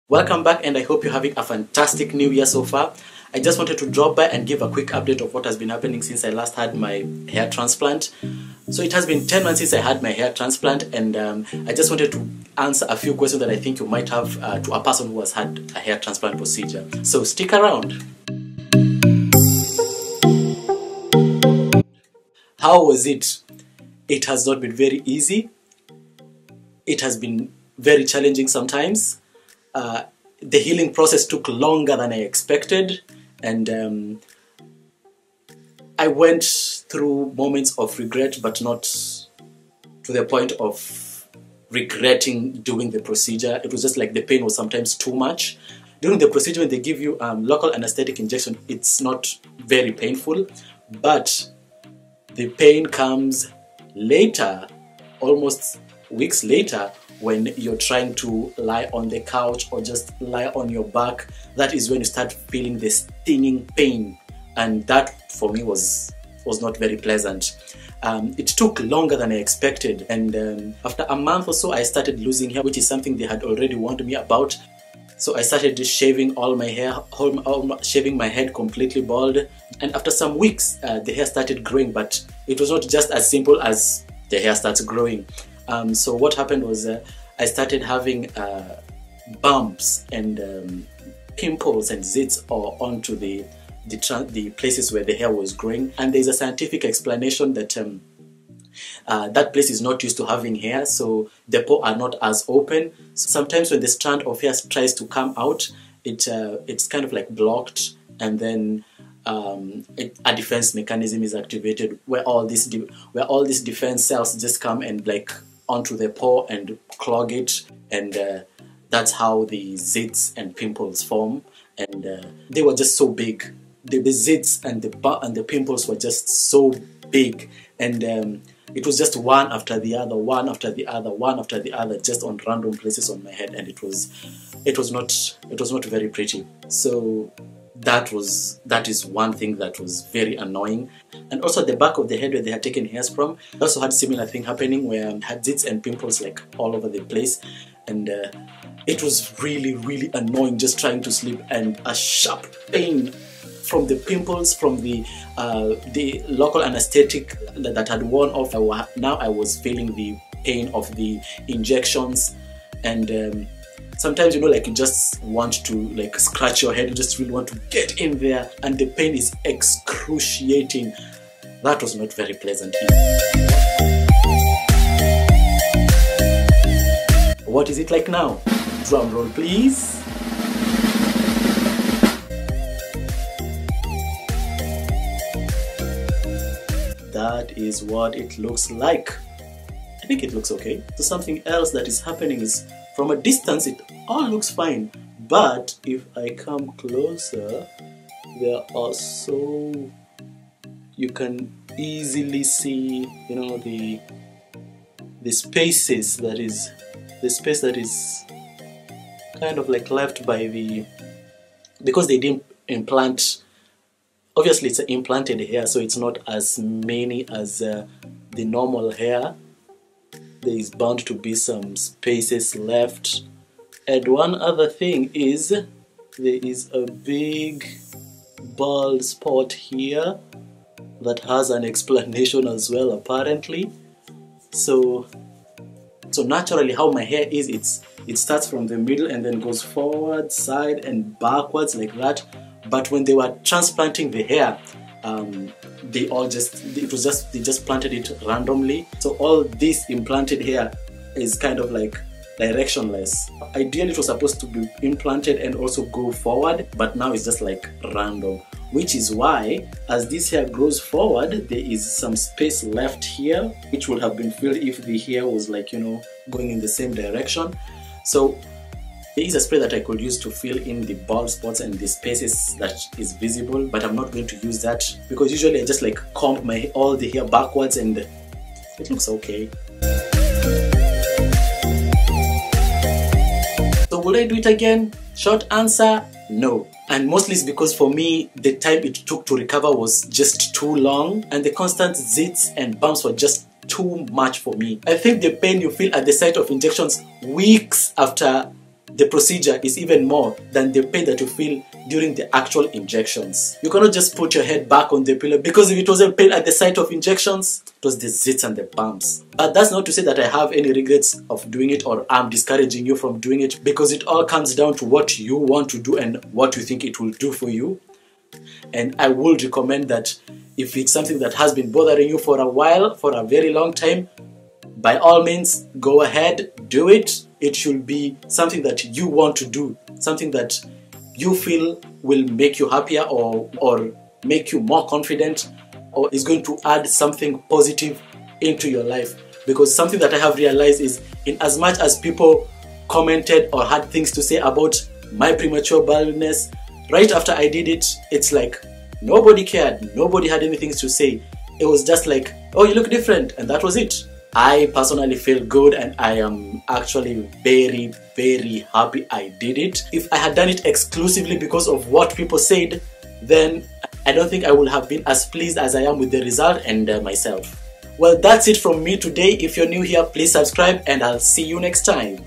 Welcome back, and I hope you're having a fantastic new year so far. I just wanted to drop by and give a quick update of what has been happening since I last had my hair transplant. So it has been 10 months since I had my hair transplant, and I just wanted to answer a few questions that I think you might have to a person who has had a hair transplant procedure. So stick around. How was it? It has not been very easy. It has been very challenging sometimes. The healing process took longer than I expected, and I went through moments of regret, but not to the point of regretting doing the procedure. It was just like the pain was sometimes too much. During the procedure, when they give you local anesthetic injection, it's not very painful, but the pain comes later, almost weeks later, when you're trying to lie on the couch or just lie on your back. That is when you start feeling the stinging pain, and that for me was not very pleasant. It took longer than I expected, and after a month or so I started losing hair, which is something they had already warned me about. So I started just shaving all my hair, shaving my head completely bald, and after some weeks the hair started growing, but it was not just as simple as the hair starts growing. So what happened was I started having bumps and pimples and zits onto the places where the hair was growing. And there's a scientific explanation that that place is not used to having hair, so the pores are not as open. Sometimes when the strand of hair tries to come out, it's kind of like blocked, and then a defense mechanism is activated where all these defense cells just come and like onto the pore and clog it, and that's how the zits and pimples form. And they were just so big. The zits and the pimples were just so big, and it was just one after the other, one after the other, one after the other, just on random places on my head, and it was not very pretty. So that is one thing that was very annoying. And also the back of the head where they had taken hairs from, I also had similar thing happening where I had zits and pimples like all over the place, and it was really annoying just trying to sleep, and a sharp pain from the pimples, from the local anesthetic that had worn off. Now I was feeling the pain of the injections, and sometimes, you know, like you just want to like scratch your head, you just really want to get in there, and the pain is excruciating. That was not very pleasant. What is it like now? Drum roll, please. That is what it looks like. I think it looks okay. So something else that is happening is, from a distance it all looks fine, but if I come closer, there are so you can easily see, you know, the spaces, that is the space that is kind of like left by because they didn't implant. Obviously it's implanted hair, so it's not as many as the normal hair. There is bound to be some spaces left. And one other thing is, there is a big bald spot here that has an explanation as well, apparently. So naturally how my hair is, it starts from the middle and then goes forward, side and backwards like that. But when they were transplanting the hair, they just planted it randomly. So all this implanted hair is kind of like directionless. Ideally it was supposed to be implanted and also go forward, but now it's just like random, which is why as this hair grows forward, there is some space left here which would have been filled if the hair was like, you know, going in the same direction. So there is a spray that I could use to fill in the bald spots and the spaces that is visible, but I'm not going to use that because usually I just like comb all the hair backwards and it looks okay. So would I do it again? Short answer, no. And mostly it's because for me, the time it took to recover was just too long, and the constant zits and bumps were just too much for me. I think the pain you feel at the site of injections weeks after the procedure is even more than the pain that you feel during the actual injections. You cannot just put your head back on the pillow, because if it wasn't pain at the site of injections, it was the zits and the bumps. But that's not to say that I have any regrets of doing it or I'm discouraging you from doing it, because it all comes down to what you want to do and what you think it will do for you. And I would recommend that if it's something that has been bothering you for a while, for a very long time, by all means, go ahead, do it. It should be something that you want to do, something that you feel will make you happier or make you more confident, or is going to add something positive into your life. Because something that I have realized is, in as much as people commented or had things to say about my premature baldness, right after I did it, it's like nobody cared, nobody had anything to say. It was just like, oh, you look different, and that was it. I personally feel good, and I am actually very, very happy I did it. If I had done it exclusively because of what people said, then I don't think I would have been as pleased as I am with the result and myself. Well, that's it from me today. If you're new here, please subscribe, and I'll see you next time.